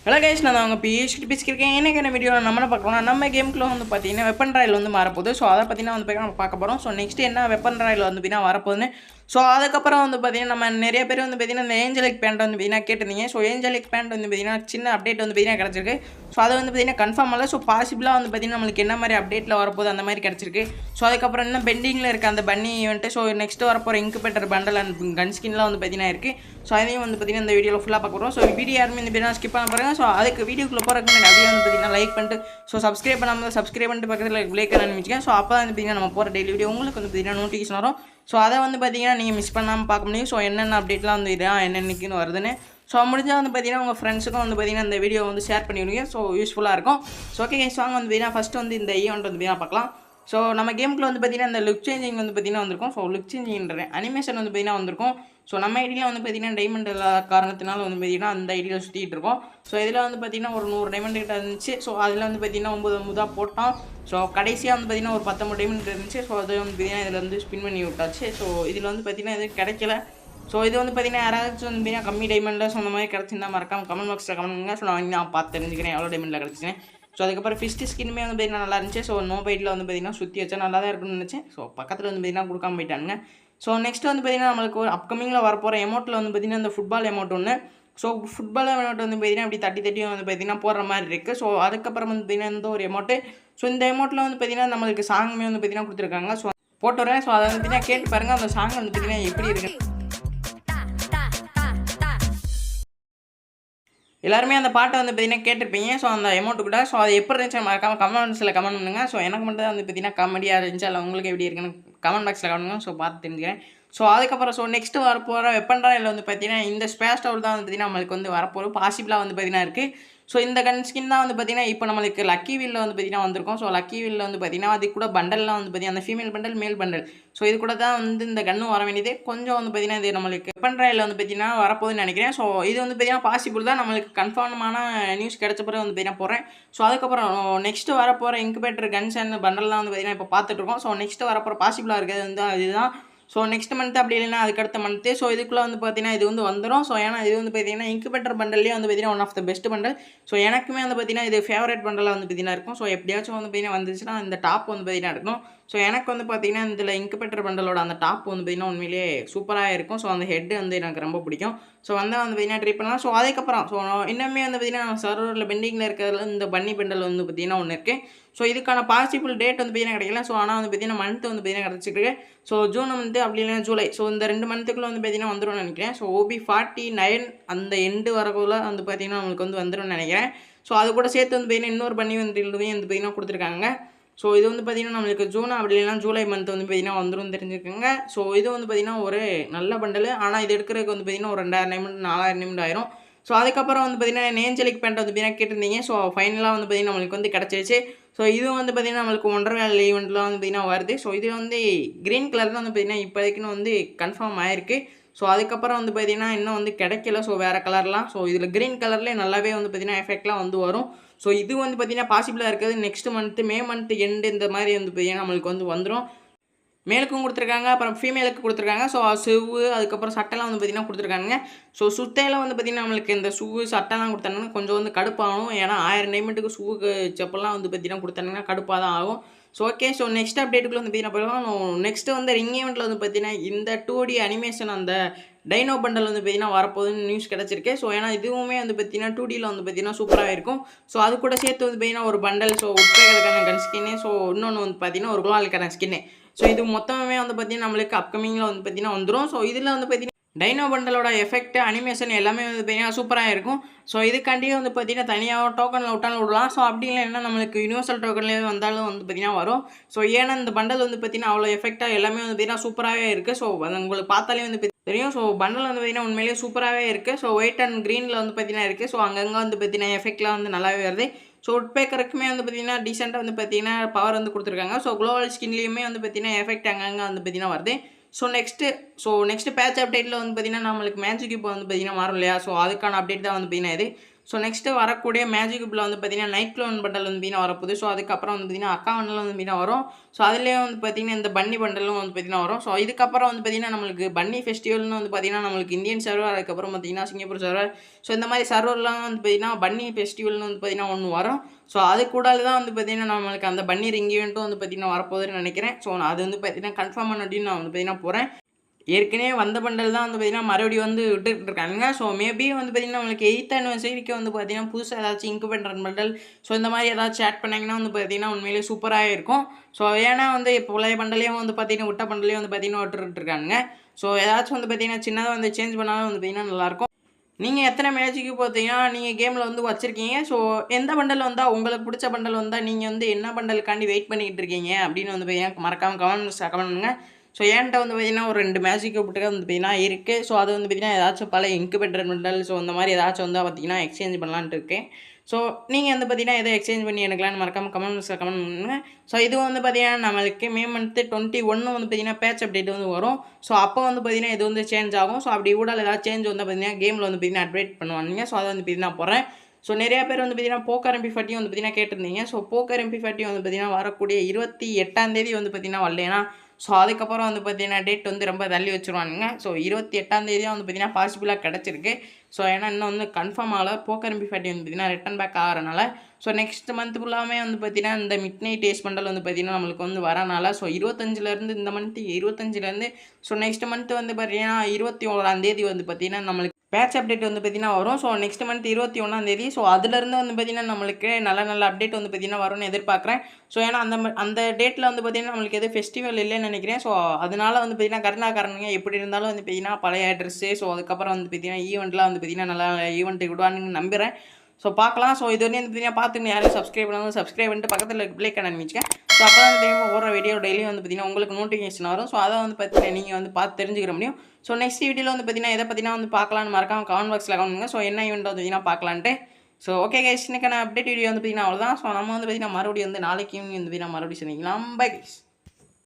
Hello guys, நான் அவங்க பேசிக்கிறேன். என்ன வீடியோவில் நம்ம பார்க்கலாம். நம்ம கேமுக்குள்ள வந்து பார்த்தீங்கன்னா வெப்பன் ராயில் வந்து மாறப்போகுது. ஸோ அதை பற்றினா வந்து நம்ம பார்க்க போகிறோம். ஸோ நெக்ஸ்ட் என்ன வெப்பன் ராயில் வந்து பார்த்தீங்கன்னா வரப்போகுதுன்னு. ஸோ அதுக்கப்புறம் வந்து பார்த்தீங்கன்னா நம்ம நிறைய பேர் வந்து பார்த்தீங்கன்னா இந்த ஏஞ்சலிக் பேண்ட் வந்து பார்த்தீங்கன்னா கேட்டிருந்தீங்க. ஸோ ஏஞ்சலிக் பேண்ட் வந்து பார்த்தீங்கன்னா சின்ன அப்டேட் வந்து பார்த்தீங்கன்னா கிடச்சிருக்கு. ஸோ அது வந்து பார்த்தீங்கன்னா கன்ஃபார்ம் இல்லை. ஸோ பாசிபிளாக வந்து பார்த்தீங்கன்னா நம்மளுக்கு என்ன மாதிரி அப்டேட்டில் வரப்போகுது அந்த மாதிரி கிடச்சிருக்கு. ஸோ அதுக்கப்புறம் இன்னும் பெண்டிங்கில் இருக்க அந்த பன்னி வந்துட்டு ஸோ நெக்ஸ்ட் வரப்போகிற இன்குபேட்டர் பண்டல் அண்ட் கன் ஸ்கின்லாம் வந்து பார்த்தீங்கன்னா இருக்குது. ஸோ அதையும் வந்து பார்த்தீங்கன்னா இந்த வீடியோவில் ஃபுல்லாக பார்க்க போகிறோம். ஸோ வீடியோ யாருமே இந்த வீடியோ ஸ்கிப் பண்ண பாருங்கள். ஸோ அதுக்கு வீடியோக்குள்ளே போகிறதுக்கு முன்னாடி அப்படியே வந்து பார்த்தீங்கன்னா லைக் பண்ணிட்டு ஸோ சப்ஸ்கிரைப் பண்ணாமல் சப்ஸ்கிரைப் பண்ணிட்டு பக்கத்தில் லைக் பண்ண ஆரம்பிச்சிங்க. ஸோ அப்போ வந்து பார்த்தீங்கன்னா நம்ம போகிற டெய்லி வீடியோ உங்களுக்கு வந்து பார்த்தீங்கன்னா நோட்டிஃபிகேஷன் வரும். ஸோ அதை வந்து பார்த்தீங்கன்னா நீங்கள் மிஸ் பண்ணாமல் பார்க்க முடியும். ஸோ என்னென்ன அப்டேட்லாம் வந்து இதான் என்னென்னக்குன்னு வருதுன்னு. ஸோ முடிஞ்சால் வந்து பார்த்தீங்கன்னா உங்கள் ஃப்ரெண்ட்ஸுக்கும் வந்து பார்த்தீங்கன்னா இந்த வீடியோ வந்து ஷேர் பண்ணிவிடுங்க. ஸோ யூஸ்ஃபுல்லாக இருக்கும். ஸோ ஓகே கைஸ், வாங்க வந்து பார்த்தீங்கன்னா ஃபஸ்ட்டு வந்து இந்த ஈவெண்ட் வந்து பார்த்தீங்கன்னா பார்க்கலாம். ஸோ நம்ம கேமுக்குள்ள வந்து பார்த்தீங்கன்னா இந்த லுக் சேஞ்சிங் வந்து பார்த்தீங்கன்னா வந்திருக்கும். ஸோ லுக் சேஞ்சிங்ன்ற அனிமேஷன் வந்து பார்த்தீங்கன்னா வந்திருக்கும். ஸோ நம்ம ஐடியில் வந்து பார்த்தீங்கன்னா டைமண்ட் இல்லாத காரணத்தினால வந்து பார்த்தீங்கன்னா அந்த ஐடியில் சுற்றிட்டு இருக்கோம். ஸோ இதில் வந்து பார்த்தீங்கன்னா ஒரு 100 டைமண்ட் கிட்ட இருந்துச்சு. ஸோ அதில் வந்து பார்த்தீங்கன்னா 9 போட்டோம். ஸோ கடைசியாக வந்து பார்த்தீங்கன்னா ஒரு 19 டைமண்ட் இருந்துச்சு. ஸோ அது வந்து பார்த்தீங்கன்னா இதில் வந்து ஸ்பின் பண்ணி விட்டாச்சு. ஸோ இதில் வந்து பார்த்தீங்கன்னா இது கிடைக்கல. ஸோ இது வந்து பார்த்தீங்கன்னா யாராச்சும் வந்து பார்த்தீங்கன்னா கம்மி டைமண்டில் ஸோ அந்த மாதிரி கிடச்சிருந்தா மறக்காம கமெண்ட் பாக்ஸில் கமெண்ட் பண்ணுங்க. ஸோ நான் பார்த்து தெரிஞ்சுக்கிறேன் எவ்வளோ டைமண்டில் கிடச்சின்னு. ஸோ அதுக்கப்புறம் ஃபிஸ்ட் ஸ்கின்னுமே வந்து பார்த்தீங்கன்னா நல்லா இருந்துச்சு. ஸோ நோ பைட்டில் வந்து பார்த்தீங்கன்னா சுற்றி வச்சா நல்லா தான் இருக்குன்னு நினச்சேன். ஸோ பக்கத்தில் வந்து பார்த்தீங்கன்னா கொடுக்காம போயிட்டானுங்க. ஸோ நெக்ஸ்ட் வந்து பார்த்தீங்கன்னா நம்மளுக்கு ஒரு அப்கமிங்கில் வரப்போகிற எமௌண்ட்டில் வந்து பார்த்தீங்கன்னா இந்த ஃபுட்பால் எமௌண்ட் ஒன்று. ஸோ ஃபுட்பால் எமௌண்ட் வந்து பார்த்தீங்கன்னா அப்படி தட்டி வந்து பார்த்தீங்கன்னா போடுற மாதிரி இருக்குது. ஸோ அதுக்கப்புறம் வந்து பார்த்தீங்கன்னா இந்த ஒரு எமௌண்ட்டு. ஸோ இந்த எமௌண்ட்டில் வந்து பார்த்தீங்கன்னா நம்மளுக்கு சாங்குமே வந்து பார்த்தீங்கன்னா கொடுத்துருக்காங்க. ஸோ போட்டுறேன். ஸோ அதை வந்து பார்த்தீங்கன்னா கேட்டு பாருங்கள் அந்த சாங் வந்து பார்த்தீங்கன்னா எப்படி இருக்குது. எல்லாருமே அந்த பாட்டை வந்து பார்த்தீங்கன்னா கேட்டிருப்பீங்க. ஸோ அந்த அமௌண்ட்டு கூட. ஸோ அது எப்படி இருந்துச்சு மறக்காமல் கமெண்ட்ஸில் கமெண்ட் பண்ணுங்கள். ஸோ எனக்கு மட்டும் தான் வந்து பார்த்தீங்கன்னா காமெடியாக இருந்துச்சு. இல்லை உங்களுக்கு எப்படி இருக்குன்னு கமெண்ட் பாக்ஸில் கமெண்ட் பண்ணுங்கள். ஸோ பார்த்து தெரிஞ்சுக்கிறேன். ஸோ அதுக்கப்புறம் ஸோ நெக்ஸ்ட்டு வரப்போகிற வெப்பன் ராயில் வந்து பார்த்தீங்கன்னா இந்த ஸ்பேஸ் டவர் தான் வந்து பார்த்தீங்கன்னா நம்மளுக்கு வந்து வரப்போகிற பாசிபிளாக வந்து பார்த்தீங்கன்னா இருக்குது. ஸோ இந்த கன் ஸ்கின் தான் வந்து பார்த்தீங்கன்னா இப்போ நம்மளுக்கு லக்கி வீலில் வந்து பார்த்தீங்கன்னா வந்திருக்கும். ஸோ லக்கி வீலில் வந்து பார்த்தீங்கன்னா அது கூட பண்டல்லாம் வந்து பார்த்தீங்கன்னா அந்த ஃபீமேல் பண்டல் மேல் பண்டல். ஸோ இது கூட தான் வந்து இந்த கன்னும் வர வேண்டியது. கொஞ்சம் வந்து பார்த்தீங்கன்னா இது நம்மளுக்கு வெப்பன் ராயில் வந்து பார்த்தீங்கன்னா வரப்போகுதுன்னு நினைக்கிறேன். ஸோ இது வந்து பார்த்தீங்கன்னா பாசிபிள் தான். நம்மளுக்கு கன்ஃபார்மான நியூஸ் கிடைச்ச பிறகு வந்து பார்த்தீங்கன்னா போகிறேன். ஸோ அதுக்கப்புறம் நெக்ஸ்ட்டு வரப்போகிற இன்குபேட்டர் கன்ஸ் அண்ட் பண்டல்லாம் வந்து பார்த்தீங்கன்னா இப்போ பார்த்துட்ருக்கோம். ஸோ நெக்ஸ்ட்டு வரப்போகிற பாசிபிளாக இருக்கிறது வந்து இதுதான். ஸோ நெக்ஸ்ட் மந்த் அப்படி இல்லைன்னா அதுக்கடுத்த மந்த்து. ஸோ இதுக்குள்ளே வந்து பார்த்தீங்கன்னா இது வந்து வந்துடும். ஸோ ஏன்னா இது வந்து பார்த்தீங்கன்னா இன்குபேட்டர் பண்டல்லேயே வந்து பார்த்தீங்கன்னா one of the best bundle. So எனக்குமே வந்து பார்த்தீங்கன்னா இது ஃபேவரட் பண்டலாக வந்து பார்த்தீங்கன்னா இருக்கும். ஸோ எப்படியாச்சும் வந்து பார்த்தீங்கன்னா வந்துச்சுன்னா இந்த டாப் வந்து பார்த்தீங்கன்னா இருக்கும். ஸோ எனக்கு வந்து பார்த்தீங்கன்னா இதில் இன்குபேட்டர் பண்டலோட அந்த டாப் வந்து பார்த்தீங்கன்னா உண்மையிலேயே சூப்பராக இருக்கும். ஸோ அந்த ஹெட் வந்து எனக்கு ரொம்ப பிடிக்கும். ஸோ வந்தால் வந்து பார்த்தீங்கன்னா ட்ரை பண்ணலாம். ஸோ அதுக்கப்புறம் ஸோ இன்னுமே வந்து பார்த்தீங்கன்னா சர்வரில் பெண்டிங்கில் இருக்கிறதுல இந்த பன்னி பண்டல் வந்து பார்த்தீங்கன்னா ஒன்று இருக்குது. ஸோ இதுக்கான பாசிபிள் டேட் வந்து பார்த்தீங்கன்னா கிடைக்கல. ஸோ ஆனால் வந்து பார்த்தீங்கன்னா மந்த் வந்து பார்த்தீங்கன்னா கிடச்சிருக்கு. ஸோ ஜூன் மந்த்து அப்படி இல்லைன்னா ஜூலை. ஸோ இந்த 2 மந்த்துக்குள்ளே வந்து பார்த்தீங்கன்னா வந்துடும் நினைக்கிறேன். ஸோ OB49 அந்த எண்டு வரக்குள்ள வந்து பார்த்தீங்கன்னா நம்மளுக்கு வந்து வந்துடும் நினைக்கிறேன். ஸோ அது கூட சேர்த்து வந்து பார்த்தீங்கன்னா இன்னொரு பண்ணி வந்து பார்த்தீங்கன்னா கொடுத்துருக்காங்க. ஸோ இது வந்து பார்த்தீங்கன்னா நம்மளுக்கு ஜூன் அப்படி இல்லைன்னா ஜூலை மந்த் வந்து பார்த்தீங்கன்னா வந்துடும் தெரிஞ்சுக்கோங்க. ஸோ இது வந்து பார்த்தீங்கன்னா ஒரு நல்ல பண்டல். ஆனால் இது எடுக்கிறதுக்கு வந்து பார்த்தீங்கன்னா ஒரு 2000 நிமிடம் 4000 நிமிடம் ஆயிரும். ஸோ அதுக்கப்புறம் வந்து பார்த்தீங்கன்னா ஏஞ்சலிக் பேண்ட் வந்து பார்த்தீங்கன்னா கேட்டிருந்தீங்க. ஸோ ஃபைனலாக வந்து பார்த்தீங்கன்னா நம்மளுக்கு வந்து கிடச்சிருச்சு. ஸோ இது வந்து பார்த்தீங்கன்னா நம்மளுக்கு ஒன்றரை ஈவெண்ட்லாம் வந்து பார்த்தீங்கன்னா வருது. ஸோ இது வந்து க்ரீன் கலர் தான் வந்து பார்த்தீங்கன்னா இப்போதைக்குன்னு வந்து கன்ஃபார்ம் ஆயிருக்கு. ஸோ அதுக்கப்புறம் வந்து பார்த்தீங்கன்னா இன்னும் வந்து கிடைக்கல. ஸோ வேறு கலர்லாம். ஸோ இதில் க்ரீன் கலர்லேயே நல்லாவே வந்து பார்த்தீங்கன்னா எஃபெக்ட்லாம் வந்து வரும். ஸோ இது வந்து பார்த்தீங்கன்னா பாசிபிளாக இருக்கிறது next month May month end இந்த மாதிரி வந்து பார்த்தீங்கன்னா நம்மளுக்கு வந்து வந்துடும். மேலுக்கும் கொடுத்துருக்காங்க, அப்புறம் ஃபீமேலுக்கு கொடுத்துருக்காங்க. ஸோ ஷூவு அதுக்கப்புறம் சட்டைலாம் வந்து பார்த்தீங்கன்னா கொடுத்துருக்காங்க. ஸோ சுத்தையில் வந்து பார்த்தீங்கன்னா நம்மளுக்கு இந்த ஷூவு சட்டைலாம் கொடுத்தாங்கன்னா கொஞ்சம் வந்து கடுப்பாகும். ஏன்னா 1000 டைமண்ட்டுக்கு ஷூவுக்கு செப்பல்லாம் வந்து பார்த்தீங்கன்னா கொடுத்தாங்கன்னா கடுப்பாக தான் ஆகும். So okay. ஸோ நெக்ஸ்ட் அப்டேட்டுக்குள்ள வந்து பார்த்தீங்கன்னா போயிடலாம். நெக்ஸ்ட்டு வந்து ரிங் ஈவெண்ட்டில் வந்து பார்த்தீங்கன்னா இந்த 2D அனிமேஷன் அந்த டைனோ பண்டல் வந்து பார்த்தீங்கன்னா வரப்போகுதுன்னு நியூஸ் கிடச்சிருக்கு. ஸோ ஏன்னா இதுவுமே வந்து பார்த்தீங்கன்னா 2Dயில் வந்து பார்த்தீங்கன்னா சூப்பராக இருக்கும். ஸோ அது கூட சேர்த்து வந்து பார்த்தீங்கன்னா ஒரு பண்டல். ஸோ உட்பேக்கிறதுக்கான கன் ஸ்கின்னு. ஸோ இன்னொன்று வந்து பார்த்தீங்கன்னா ஒரு குளோவாலுக்கான ஸ்கின்னு. ஸோ இது மொத்தமே வந்து பார்த்தீங்கன்னா நம்மளுக்கு அப்கமிங்கில் வந்து பார்த்தீங்கன்னா வந்துடும். ஸோ இதில் வந்து பார்த்தீங்கன்னா டைனோ பண்டலோட எஃபெக்ட் அனிமேஷன் எல்லாமே வந்து பார்த்தீங்கன்னா சூப்பராக இருக்கும். ஸோ இதுக்காண்டியே வந்து பார்த்தீங்கன்னா தனியாக டோக்கனில் விட்டாலும் விடலாம். ஸோ அப்படி இல்லைன்னா நம்மளுக்கு யூனிவர்சல் டோக்கன்லேயே வந்தாலும் வந்து பார்த்தீங்கன்னா வரும். ஸோ ஏன்னா இந்த பண்டல் வந்து பார்த்தீங்கன்னா அவ்வளோ எஃபெக்டாக எல்லாமே வந்து பார்த்தீங்கன்னா சூப்பராகவே இருக்குது. ஸோ அது உங்களுக்கு பார்த்தாலே வந்து தெரியும். ஸோ பண்டல் வந்து பார்த்தீங்கன்னா உண்மையிலேயே சூப்பராகவே இருக்குது. ஸோ ஒயிட் அண்ட் க்ரீனில் வந்து பார்த்தீங்கன்னா இருக்குது. ஸோ அங்கங்கே வந்து பார்த்தீங்கன்னா எஃபெக்ட்லாம் வந்து நல்லாவே வருது. ஸோ உட்பேக்கருக்குமே வந்து பார்த்தீங்கன்னா டீசெண்டாக வந்து பார்த்தீங்கன்னா பவர் வந்து கொடுத்துருக்காங்க. ஸோ குளோவல் ஸ்கின்லேயுமே வந்து பார்த்தீங்கன்னா எஃபெக்ட் அங்கங்கே வந்து பார்த்தீங்கன்னா வருது. ஸோ நெக்ஸ்ட்டு பேட்ச் அப்டேட்டில் வந்து பார்த்தீங்கன்னா நம்மளுக்கு மேஜிக் இப்போ வந்து பார்த்தீங்கன்னா மாறும் இல்லையா. ஸோ அதுக்கான அப்டேட் தான் வந்து பார்த்தீங்கன்னா இது. ஸோ நெக்ஸ்ட்டு வரக்கூடிய மேஜிக் குப்பில் வந்து பார்த்தீங்கன்னா நைட் க்ளோன் பண்டல் வந்து பார்த்தீங்கன்னா வரப்போகுது. ஸோ அதுக்கப்புறம் வந்து பார்த்தீங்கன்னா அக்கா பண்டல் வந்து பார்த்தீங்கன்னா வரும். ஸோ அதுலேயே வந்து பார்த்தீங்கன்னா இந்த பன்னி பண்டலும் வந்து பார்த்தீங்கன்னா வரும். ஸோ இதுக்கப்புறம் வந்து பார்த்தீங்கன்னா நம்மளுக்கு பன்னி ஃபெஸ்டிவல்னு வந்து பார்த்தீங்கன்னா நம்மளுக்கு இந்தியன் சர்வர், அதுக்கப்புறம் பார்த்தீங்கன்னா சிங்கப்பூர் சர்வர். ஸோ இந்த மாதிரி சர்வர்லாம் வந்து பார்த்தீங்கன்னா பன்னி ஃபெஸ்டிவல்னு வந்து பார்த்தீங்கன்னா ஒன்று வரும். ஸோ அது கூடால தான் வந்து பார்த்தீங்கன்னா நம்மளுக்கு அந்த பன்னி ரிங் ஈவெண்ட்டும் வந்து பார்த்தீங்கன்னா வரப்போகுதுன்னு நினைக்கிறேன். ஸோ நான் அது வந்து பார்த்தீங்கன்னா கன்ஃபார்ம் பண்ணிட்டு நான் வந்து பார்த்தீங்கன்னா போகிறேன். ஏற்கனவே வந்த பண்டல் தான் வந்து பார்த்தீங்கன்னா மறுபடியும் வந்து விட்டுட்டு இருக்கானுங்க. ஸோ மேபி வந்து பார்த்தீங்கன்னா நம்மளுக்கு 8th ஆனிவர்சரிக்கு வந்து பார்த்தீங்கன்னா புதுசாக ஏதாச்சும் இன்குபேட்டர் பண்டல் ஸோ இந்த மாதிரி ஏதாச்சும் ஆட் பண்ணாங்கன்னா வந்து பார்த்தீங்கன்னா உண்மையிலேயே சூப்பராக இருக்கும். ஸோ ஏன்னா வந்து இப்போ பழைய பண்டலையும் வந்து பார்த்தீங்கன்னா விட்ட பண்டலையும் வந்து பார்த்தீங்கன்னா விட்டுட்டு இருக்கானுங்க. ஸோ ஏதாச்சும் வந்து பார்த்தீங்கன்னா சின்னதாக வந்து சேஞ்ச் பண்ணாலும் வந்து பார்த்தீங்கன்னா நல்லாயிருக்கும். நீங்கள் எத்தனை மேட்ச்சுக்கு பார்த்தீங்கன்னா நீங்கள் கேமில் வந்து வச்சுருக்கீங்க. ஸோ எந்த பண்டல் வந்தால் உங்களுக்கு பிடிச்ச பண்டல் வந்தால் நீங்கள் வந்து என்ன பண்டலுக்காண்டி வெயிட் பண்ணிக்கிட்டு இருக்கீங்க அப்படின்னு வந்து பார்த்தீங்கன்னா மறக்காமல் கமெண்ட்ஸில் கமெண்ட் பண்ணுங்கள். ஸோ என்கிட்ட வந்து பார்த்தீங்கன்னா ஒரு 2 மேஜிக் கியூப்ட்டுக்கு வந்து பார்த்தீங்கன்னா இருக்குது. ஸோ அது வந்து பார்த்தீங்கன்னா ஏதாச்சும் பல இன்குபேட்டர் பண்டல் ஸோ இந்த மாதிரி ஏதாச்சும் வந்து பார்த்தீங்கன்னா எக்ஸ்சேஞ்ச் பண்ணலான்ட்டு இருக்கேன். ஸோ நீங்கள் வந்து பார்த்தீங்கன்னா எதை எக்ஸ்சேஞ்ச் பண்ணி எடுக்கலான்னு மறக்காமல் கமெண்ட்ஸில் கமெண்ட் பண்ணுங்கள். ஸோ இது வந்து பார்த்தீங்கன்னா நம்மளுக்கு மே மந்த்து 21 வந்து பார்த்தீங்கன்னா பேட்ச் அப்டேட் வந்து வரும். ஸோ அப்போ வந்து பார்த்தீங்கன்னா இது வந்து சேஞ்ச் ஆகும். ஸோ அப்படி கூட ஏதாவது சேஞ்ச் வந்து பார்த்தீங்கன்னா கேமில் வந்து பார்த்தீங்கன்னா அப்டேட் பண்ணுவாங்க. ஸோ அதை வந்து பார்த்தீங்கன்னா போகிறேன். ஸோ நிறையா பேர் வந்து பார்த்தீங்கன்னா போக்கர் MP40 வந்து பார்த்தீங்கன்னா கேட்டிருந்தீங்க. ஸோ போக்கர் MP40 வந்து பார்த்தீங்கன்னா வரக்கூடிய 28ஆம் தேதி வந்து பார்த்தீங்கன்னா வரலைன்னா ஸோ அதுக்கப்புறம் வந்து பார்த்தீங்கன்னா டேட் வந்து ரொம்ப தள்ளி வச்சுருவானுங்க. ஸோ 28ஆம் தேதியாக வந்து பார்த்தீங்கன்னா பாசிபிளாக கிடச்சிருக்கு. ஸோ ஏன்னா இன்னும் வந்து கன்ஃபார்ம் ஆகல. போக்கர் MP40 வந்து பார்த்தீங்கன்னா ரிட்டன் பேக் ஆகிறனால ஸோ நெக்ஸ்ட் மந்த் ஃபுல்லாமே வந்து பார்த்தீங்கன்னா இந்த மிட் நைட் டேஸ் பண்டல் வந்து பார்த்தீங்கன்னா நம்மளுக்கு வந்து வரனால ஸோ 25லேருந்து இந்த மந்த் 25லேருந்து ஸோ நெக்ஸ்ட் மந்த் வந்து பார்த்தீங்கன்னா 21ஆம் தேதி வந்து பார்த்தீங்கன்னா நம்மளுக்கு பேட்ச் அப்டேட் வந்து பார்த்தீங்கன்னா வரும். ஸோ நெக்ஸ்ட் மந்த் 21ஆம் தேதி ஸோ அதுலேருந்து வந்து பார்த்தீங்கன்னா நம்மளுக்கு நல்ல அப்டேட் வந்து பார்த்தீங்கன்னா வரும்னு எதிர்பார்க்குறேன். ஸோ ஏன்னா அந்த டேட்டில் வந்து பார்த்தீங்கன்னா நம்மளுக்கு எதுவும் ஃபெஸ்டிவல் இல்லைன்னு நினைக்கிறேன். ஸோ அதனால வந்து பார்த்தீங்கன்னா கருணாகரனுங்க எப்படி இருந்தாலும் வந்து பார்த்தீங்கன்னா பழைய ட்ரெஸ்ஸு ஸோ அதுக்கப்புறம் வந்து பார்த்தீங்கன்னா ஈவெண்ட்லாம் வந்து பார்த்தீங்கன்னா நல்லா ஈவெண்ட்டு விடுவானுன்னு நம்புகிறேன். ஸோ பார்க்கலாம். ஸோ இது வரையும் வந்து பார்த்தீங்கன்னா பார்த்துன்னு யாரும் சப்ஸ்கிரைப் பண்ணாலும் சப்ஸ்கிரைப் பண்ணிட்டு பக்கத்தில் பிளே கண்ண நினச்சிக்கேன். ஸோ அப்போ தான் வந்து ஓடுற வீடியோ டெய்லியும் வந்து பார்த்தீங்கன்னா உங்களுக்கு நோட்டிஃபிகேஷன் வரும். ஸோ அதை வந்து பார்த்தீங்கன்னா நீங்கள் வந்து பார்த்து தெரிஞ்சுக்கிற முடியும். ஸோ நெக்ஸ்ட் வீடியோவில் வந்து பார்த்தீங்கன்னா எதை பற்றினா வந்து பார்க்கலான்னு மறக்காம கமெண்ட் பாக்ஸில் கமெண்ட் பண்ணுங்கள். ஸோ என்ன ஈவெண்ட் வந்து பார்த்தீங்கன்னா பார்க்கலான்ட்டு. ஸோ ஓகே கைஸ், இன்னைக்கான அப்டேட் வீடியோ வந்து பார்த்தீங்கன்னா அவ்வளோதான். ஸோ நம்ம வந்து பார்த்தீங்கன்னா மறுபடியும் வந்து நாளைக்கு ஈவினிங் வந்து பார்த்தீங்கன்னா மறுபடியும் சந்திக்கலாம். Bye guys.